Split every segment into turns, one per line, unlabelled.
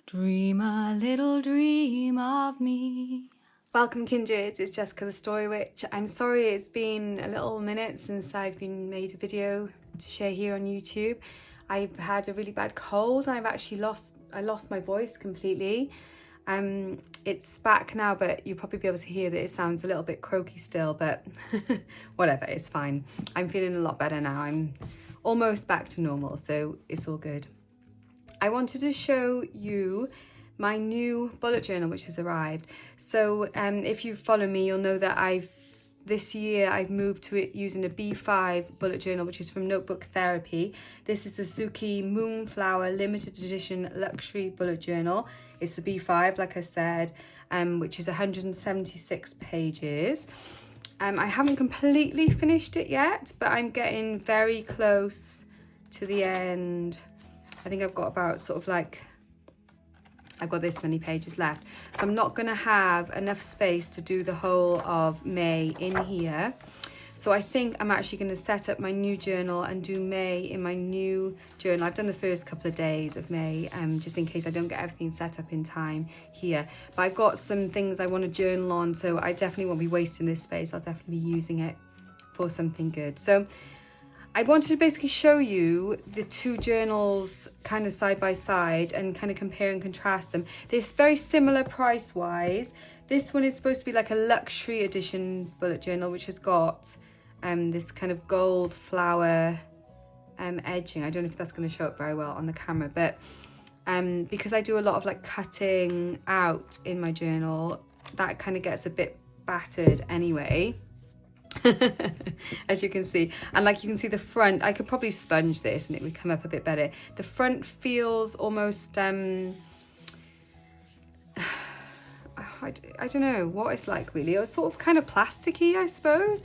Dream a little dream of me.
Welcome kindreds, it's Jessica TheStoryWitch. I'm sorry it's been a little minute since I've made a video to share here on YouTube. I've had a really bad cold. I've actually lost my voice completely. It's back now, but you'll probably be able to hear that it sounds a little bit croaky still, but whatever, it's fine. I'm feeling a lot better now. I'm almost back to normal, so it's all good. I wanted to show you my new bullet journal which has arrived. So if you follow me, you'll know that this year I've moved to it using a B5 bullet journal, which is from Notebook Therapy. This is the Tsuki Moonflower limited edition luxury bullet journal. It's the B5, like I said, which is 176 pages. I haven't completely finished it yet, but I'm getting very close to the end. I think I've got about I've got this many pages left. So I'm not gonna have enough space to do the whole of May in here. So I think I'm actually gonna set up my new journal and do May in my new journal. I've done the first couple of days of May, just in case I don't get everything set up in time here. But I've got some things I wanna journal on, so I definitely won't be wasting this space. I'll definitely be using it for something good. So I wanted to basically show you the two journals kind of side by side and kind of compare and contrast them. They're very similar price wise. This one is supposed to be like a luxury edition bullet journal, which has got this kind of gold flower edging. I don't know if that's going to show up very well on the camera, but because I do a lot of like cutting out in my journal, that kind of gets a bit battered anyway. As you can see, and like you can see the front, I could probably sponge this and it would come up a bit better. The front feels almost I don't know what it's like really. It's sort of kind of plasticky, I suppose.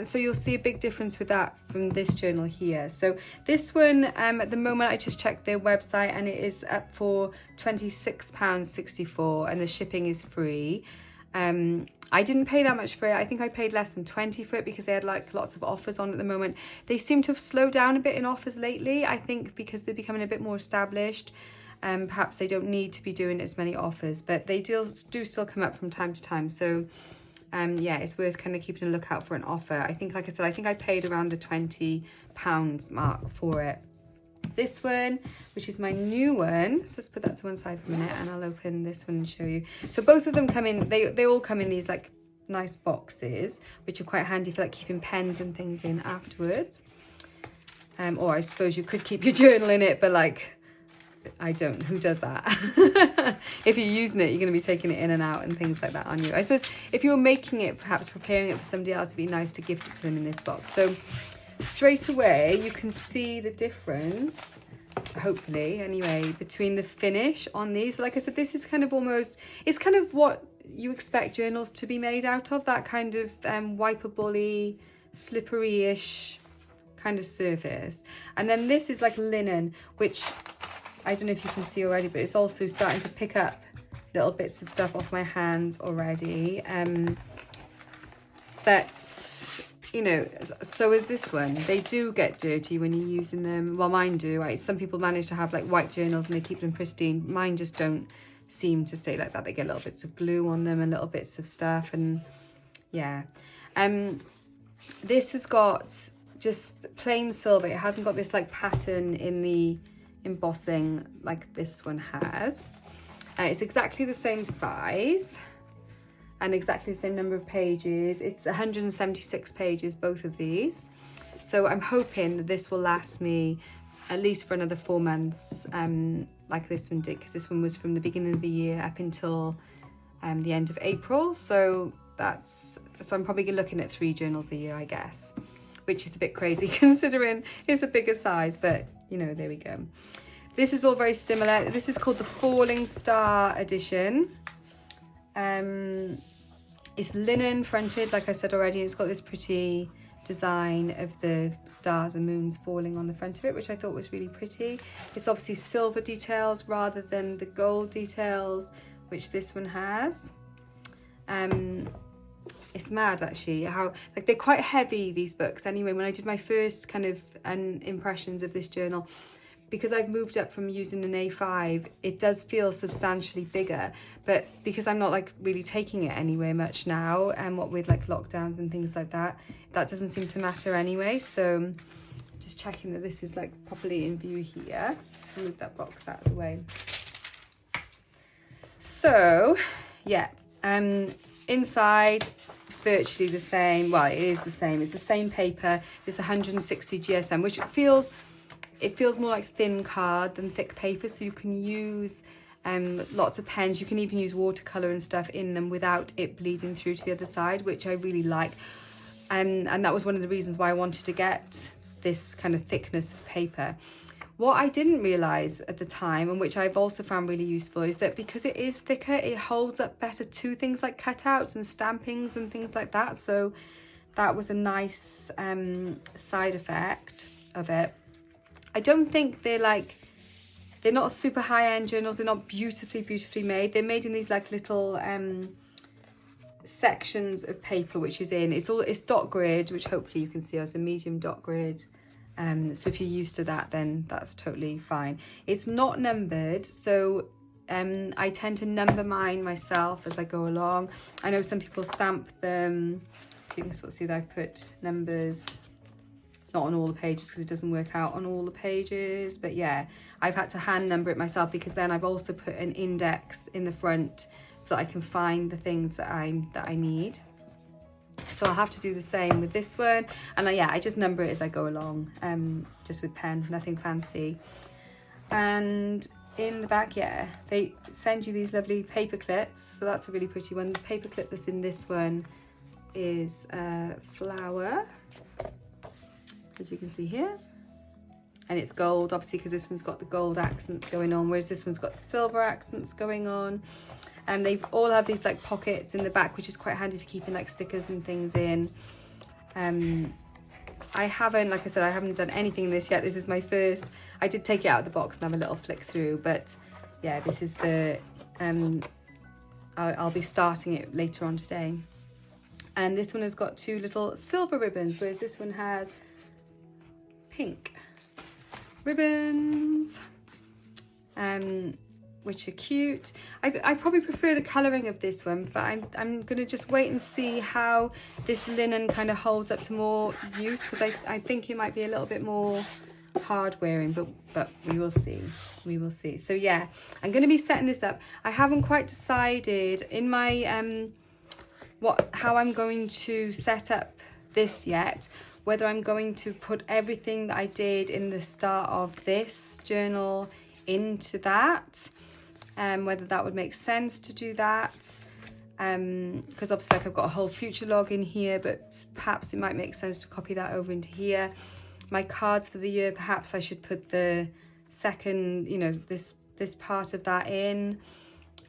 So you'll see a big difference with that from this journal here. So this one, at the moment, I just checked their website and it is up for £26.64 and the shipping is free. I didn't pay that much for it. I think I paid less than 20 for it because they had like lots of offers on at the moment. They seem to have slowed down a bit in offers lately, I think because they're becoming a bit more established. Perhaps they don't need to be doing as many offers, but they do still come up from time to time. So yeah, it's worth kind of keeping a lookout for an offer. I think, like I said, I think I paid around the £20 mark for it. This one, which is my new one, so let's put that to one side for a minute and I'll open this one and show you. So both of them come in, they all come in these like nice boxes, which are quite handy for like keeping pens and things in afterwards. Or I suppose you could keep your journal in it, but like, I don't, who does that? If you're using it, you're going to be taking it in and out and things like that, aren't you? I suppose if you're making it, perhaps preparing it for somebody else, it'd be nice to gift it to them in this box. So straight away you can see the difference, hopefully anyway, between the finish on these. So like I said, this is kind of almost, it's kind of what you expect journals to be made out of, that kind of wipeable-y, slippery-ish kind of surface. And then this is like linen, which I don't know if you can see already, but it's also starting to pick up little bits of stuff off my hands already. But you know, so is this one. They do get dirty when you're using them. Well, mine do. Some people manage to have like white journals and they keep them pristine. Mine just don't seem to stay like that. They get little bits of glue on them and little bits of stuff, and yeah. This has got just plain silver. It hasn't got this like pattern in the embossing like this one has. It's exactly the same size and exactly the same number of pages. It's 176 pages, both of these. So I'm hoping that this will last me at least for another 4 months, like this one did, because this one was from the beginning of the year up until the end of April. So I'm probably looking at 3 journals a year, I guess, which is a bit crazy considering it's a bigger size, but you know, there we go. This is all very similar. This is called the Falling Star edition. It's linen fronted, like I said already. It's got this pretty design of the stars and moons falling on the front of it, which I thought was really pretty. It's obviously silver details rather than the gold details, which this one has. It's mad actually how like they're quite heavy, these books anyway. When I did my first kind of impressions of this journal, because I've moved up from using an A5, it does feel substantially bigger, but because I'm not like really taking it anywhere much now, and what with like lockdowns and things like that, that doesn't seem to matter anyway. So just checking that this is like properly in view here. I'll move that box out of the way. So yeah, inside virtually the same. Well, it is the same. It's the same paper. It's 160 GSM, which it feels more like thin card than thick paper. So you can use lots of pens. You can even use watercolor and stuff in them without it bleeding through to the other side, which I really like. And that was one of the reasons why I wanted to get this kind of thickness of paper. What I didn't realise at the time, and which I've also found really useful, is that because it is thicker, it holds up better to things like cutouts and stampings and things like that. So that was a nice side effect of it. I don't think they're not super high-end journals. They're not beautifully made. They're made in these like little sections of paper, which is it's dot grid, which hopefully you can see as a medium dot grid. So if you're used to that, then that's totally fine. It's not numbered, so I tend to number mine myself as I go along. I know some people stamp them, so you can sort of see that I've put numbers, not on all the pages because it doesn't work out on all the pages, but yeah, I've had to hand number it myself, because then I've also put an index in the front so I can find the things that I need. So I'll have to do the same with this one, and yeah, I just number it as I go along, just with pen, nothing fancy. And in the back, yeah, they send you these lovely paper clips, so that's a really pretty one. The paper clip that's in this one is a flower, as you can see here, and it's gold, obviously, because this one's got the gold accents going on, whereas this one's got the silver accents going on. And they all have these like pockets in the back, which is quite handy for keeping like stickers and things in. I haven't, like I said, I haven't done anything in this yet. This is my first. I did take it out of the box and have a little flick through, but yeah, this is the I'll be starting it later on today. And this one has got two little silver ribbons, whereas this one has pink ribbons, which are cute. I probably prefer the colouring of this one, but I'm going to just wait and see how this linen kind of holds up to more use, because I think it might be a little bit more hard wearing, but we will see. So yeah, I'm going to be setting this up. I haven't quite decided in my how I'm going to set up this yet, whether I'm going to put everything that I did in the start of this journal into that, whether that would make sense to do that, because obviously like I've got a whole future log in here, but perhaps it might make sense to copy that over into here. My cards for the year, perhaps I should put the second, you know, this part of that in.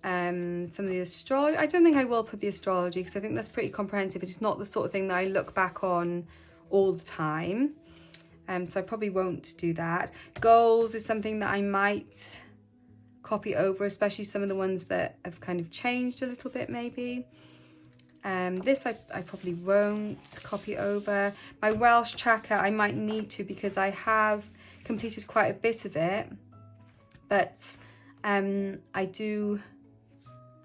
Some of the astrology, I don't think I will put the astrology, because I think that's pretty comprehensive. It's not the sort of thing that I look back on all the time, so I probably won't do that. Goals is something that I might copy over, especially some of the ones that have kind of changed a little bit maybe. This I probably won't copy over. My Welsh tracker I might need to, because I have completed quite a bit of it, but I do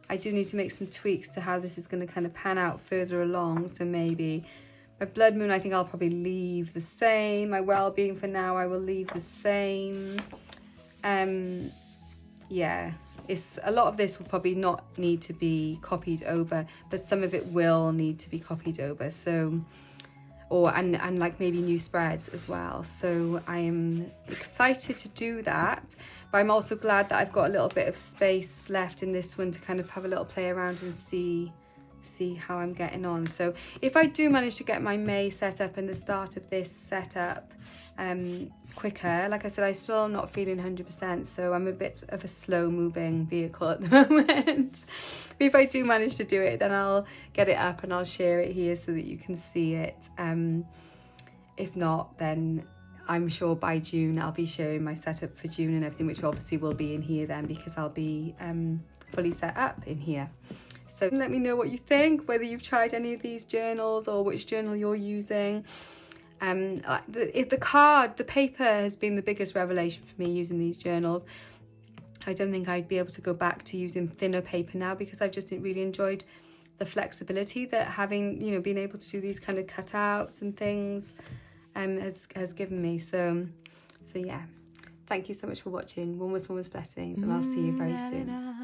need to make some tweaks to how this is going to kind of pan out further along. So maybe my blood moon, I think I'll probably leave the same. My well-being for now, I will leave the same. Yeah, a lot of this will probably not need to be copied over, but some of it will need to be copied over. So, and like maybe new spreads as well. So I am excited to do that, but I'm also glad that I've got a little bit of space left in this one to kind of have a little play around and see how I'm getting on. So if I do manage to get my May set up and the start of this set up quicker, like I said, I still am not feeling 100%, so I'm a bit of a slow moving vehicle at the moment. But if I do manage to do it, then I'll get it up and I'll share it here so that you can see it. If not, then I'm sure by June I'll be sharing my setup for June and everything, which obviously will be in here then, because I'll be fully set up in here. So let me know what you think, whether you've tried any of these journals or which journal you're using. The paper has been the biggest revelation for me using these journals. I don't think I'd be able to go back to using thinner paper now, because I've just really enjoyed the flexibility that having, you know, being able to do these kind of cutouts and things has given me. So yeah, thank you so much for watching. One was blessings, and I'll see you very soon.